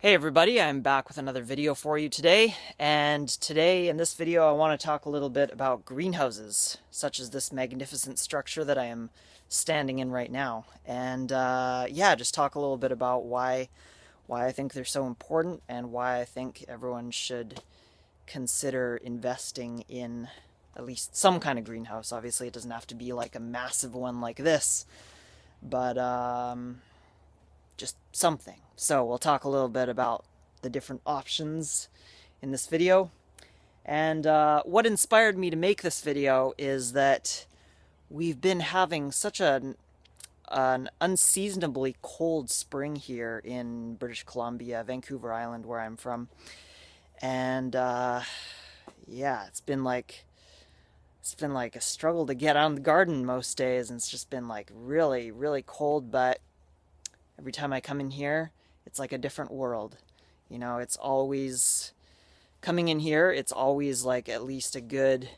Hey everybody, I'm back with another video for you today, and today in this video I want to talk a little bit about greenhouses, such as this magnificent structure that I am standing in right now. And yeah, just talk a little bit about why I think they're so important and why I think everyone should consider investing in at least some kind of greenhouse. Obviously, it doesn't have to be like a massive one like this, but just something. So we'll talk a little bit about the different options in this video. And what inspired me to make this video is that we've been having such an unseasonably cold spring here in British Columbia, Vancouver Island, where I'm from. And yeah, it's been like a struggle to get out in the garden most days, and it's just been like really, really cold. But every time I come in here, it's like a different world. You know, it's always coming in here, it's always like at least a good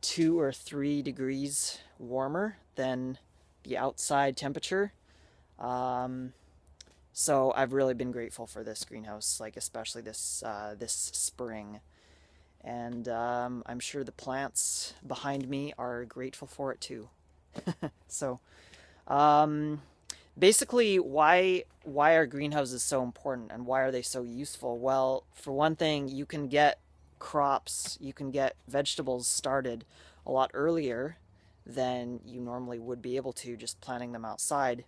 2 or 3 degrees warmer than the outside temperature. Um, so I've really been grateful for this greenhouse, like especially this spring. And I'm sure the plants behind me are grateful for it too. So, um, basically, why are greenhouses so important and why are they so useful? Well, for one thing, you can get crops, you can get vegetables started a lot earlier than you normally would be able to just planting them outside.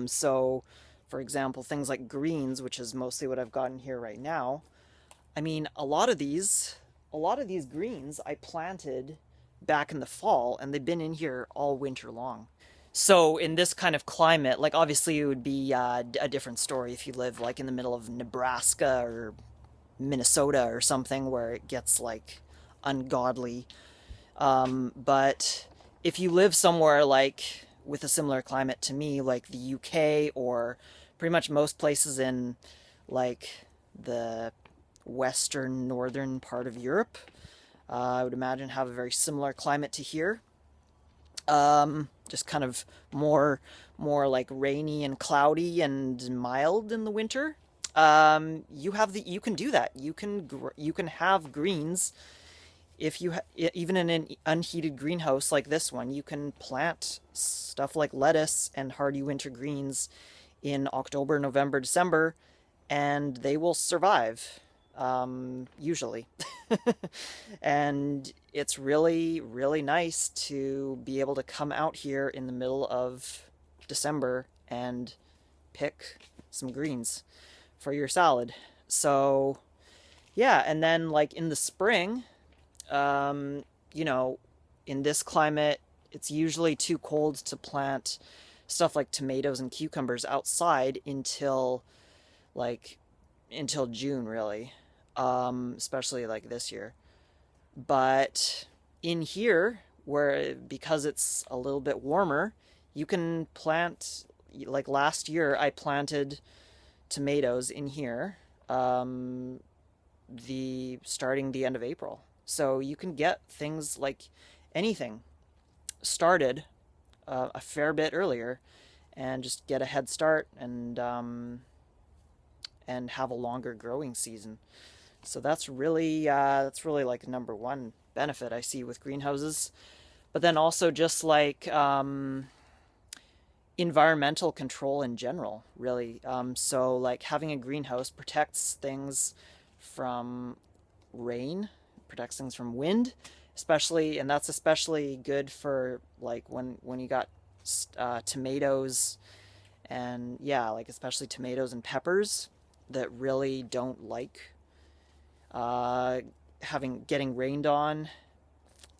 So, for example, things like greens, which is mostly what I've gotten here right now. I mean, a lot of these greens I planted back in the fall, and they've been in here all winter long. So in this kind of climate, like obviously it would be a different story if you live like in the middle of Nebraska or Minnesota or something where it gets like ungodly. But if you live somewhere like with a similar climate to me, like the UK or pretty much most places in like the western northern part of Europe, I would imagine have a very similar climate to here. Just kind of more like rainy and cloudy and mild in the winter. You can do that. You can have greens if even in an unheated greenhouse like this one, you can plant stuff like lettuce and hardy winter greens in October, November, December, and they will survive, usually. And it's really, really nice to be able to come out here in the middle of December and pick some greens for your salad. So, yeah, and then like in the spring, um, you know, in this climate, it's usually too cold to plant stuff like tomatoes and cucumbers outside like until June, really. Especially like this year. But in here, where because it's a little bit warmer, you can plant, like last year, I planted tomatoes in here, um, the starting the end of April. So you can get things like anything started a fair bit earlier and just get a head start and have a longer growing season. So that's really like number one benefit I see with greenhouses. But then also just like environmental control in general, really. So like having a greenhouse protects things from rain, protects things from wind, especially, and that's especially good for like when you got tomatoes and yeah, like especially tomatoes and peppers that really don't like uh, having getting rained on,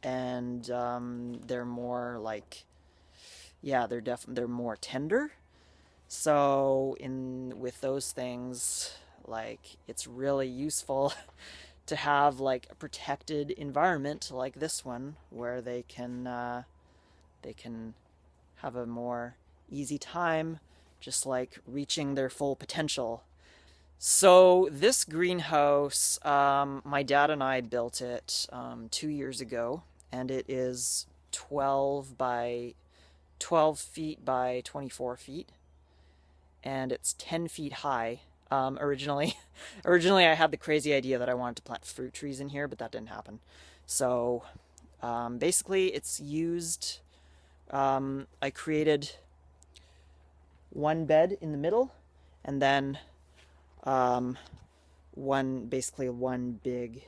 and they're more like yeah, they're more tender. So in with those things, like it's really useful to have like a protected environment like this one where they can have a more easy time just like reaching their full potential. So this greenhouse, my dad and I built it 2 years ago, and it is 12 feet by 24 feet, and it's 10 feet high. originally. Originally, I had the crazy idea that I wanted to plant fruit trees in here, but that didn't happen. So basically, it's used. I created one bed in the middle, and then basically one big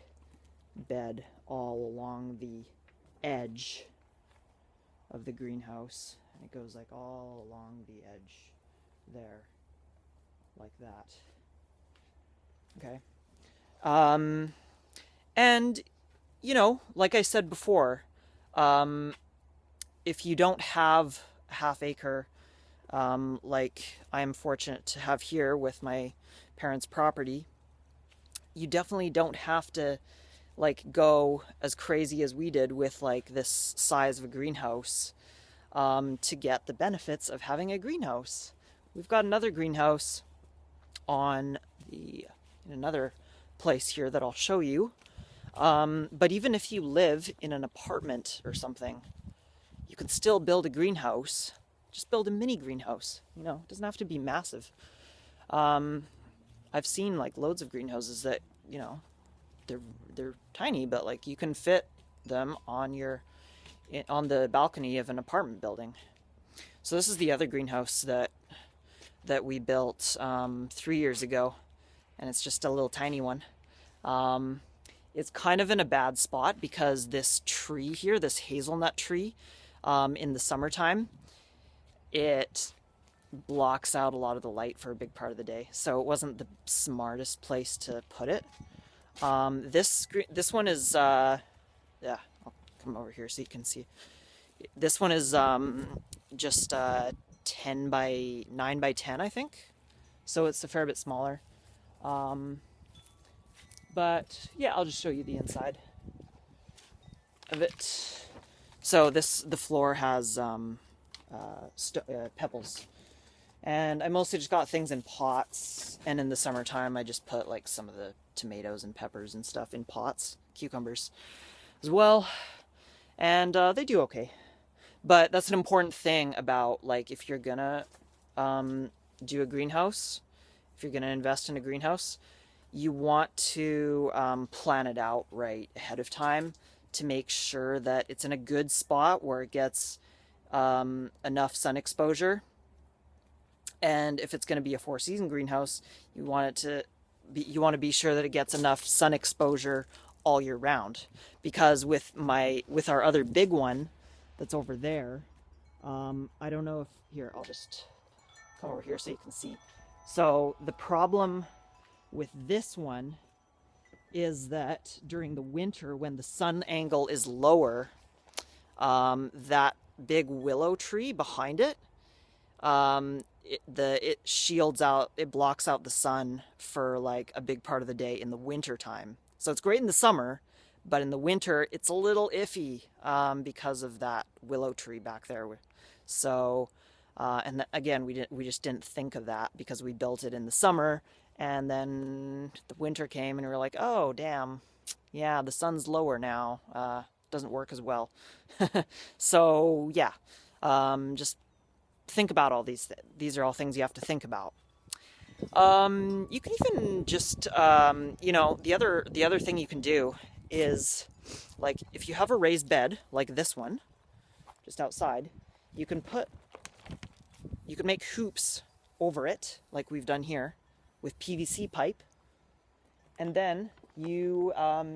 bed all along the edge of the greenhouse. And it goes like all along the edge there, like that. Okay. And, you know, like I said before, if you don't have a half acre, like I am fortunate to have here with my parents' property, you definitely don't have to like go as crazy as we did with like this size of a greenhouse to get the benefits of having a greenhouse. We've got another greenhouse in another place here that I'll show you. But even if you live in an apartment or something, you can still build a greenhouse. Just build a mini greenhouse. You know, it doesn't have to be massive. I've seen like loads of greenhouses that, you know, they're tiny, but like you can fit them on the balcony of an apartment building. So this is the other greenhouse that we built 3 years ago, and it's just a little tiny one. It's kind of in a bad spot because this tree here, this hazelnut tree, in the summertime, it blocks out a lot of the light for a big part of the day. So it wasn't the smartest place to put it. This one is, yeah, I'll come over here so you can see. This one is just 10 by 9 by 10, I think. So it's a fair bit smaller. But yeah, I'll just show you the inside of it. So the floor has pebbles. And I mostly just got things in pots, and in the summertime I just put like some of the tomatoes and peppers and stuff in pots, cucumbers as well, and they do okay. But that's an important thing about like if you're gonna do a greenhouse, if you're gonna invest in a greenhouse, you want to plan it out right ahead of time to make sure that it's in a good spot where it gets enough sun exposure. And if it's going to be a 4-season greenhouse, you want to be sure that it gets enough sun exposure all year round. Because with our other big one that's over there, I don't know if here, I'll just come over here so you can see. So the problem with this one is that during the winter, when the sun angle is lower, that big willow tree behind it, it shields out, it blocks out the sun for like a big part of the day in the winter time. So it's great in the summer, but in the winter it's a little iffy because of that willow tree back there. So again, we just didn't think of that because we built it in the summer, and then the winter came and we were like, oh damn, yeah, the sun's lower now, doesn't work as well. So yeah, just think about all these. These are all things you have to think about. You can even just, you know, the other thing you can do is, like, if you have a raised bed like this one, just outside, you can make hoops over it, like we've done here, with PVC pipe, and then you have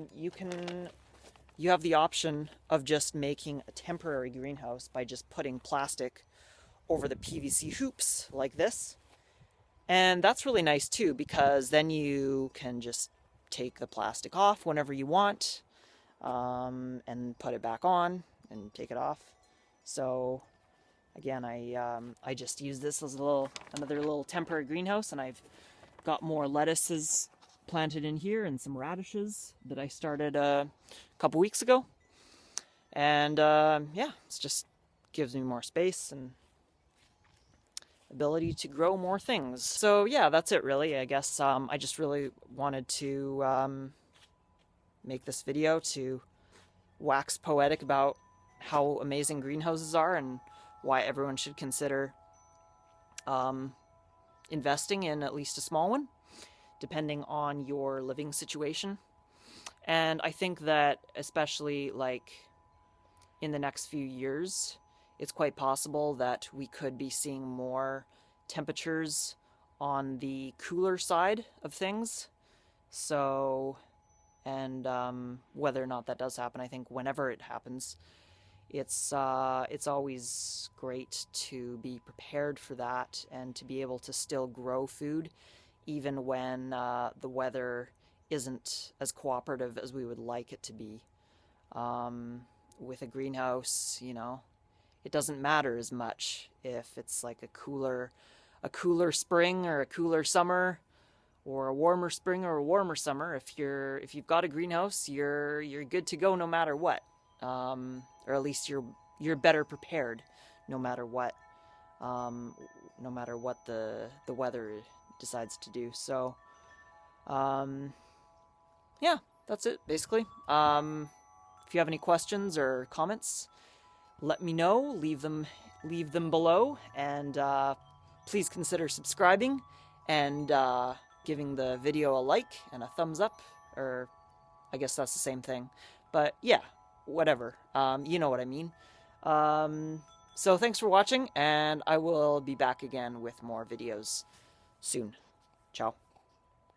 the option of just making a temporary greenhouse by just putting plastic over the PVC hoops like this. And that's really nice too, because then you can just take the plastic off whenever you want, and put it back on and take it off. So again, I just use this as another little temporary greenhouse, and I've got more lettuces planted in here and some radishes that I started a couple weeks ago. And yeah, it just gives me more space and ability to grow more things. So yeah, that's it really. I guess I just really wanted to make this video to wax poetic about how amazing greenhouses are and why everyone should consider investing in at least a small one. depending on your living situation. And I think that especially like in the next few years, it's quite possible that we could be seeing more temperatures on the cooler side of things. So, and whether or not that does happen, I think whenever it happens, it's always great to be prepared for that and to be able to still grow food even when the weather isn't as cooperative as we would like it to be. With a greenhouse, you know, it doesn't matter as much if it's like a cooler spring or a cooler summer, or a warmer spring or a warmer summer. If you've got a greenhouse, you're good to go no matter what, or at least you're better prepared no matter what, no matter what the weather decides to do. So, yeah, that's it basically. If you have any questions or comments, let me know. Leave them below, and please consider subscribing and giving the video a like and a thumbs up, or I guess that's the same thing. But yeah, whatever. You know what I mean. So thanks for watching, and I will be back again with more videos soon. Ciao.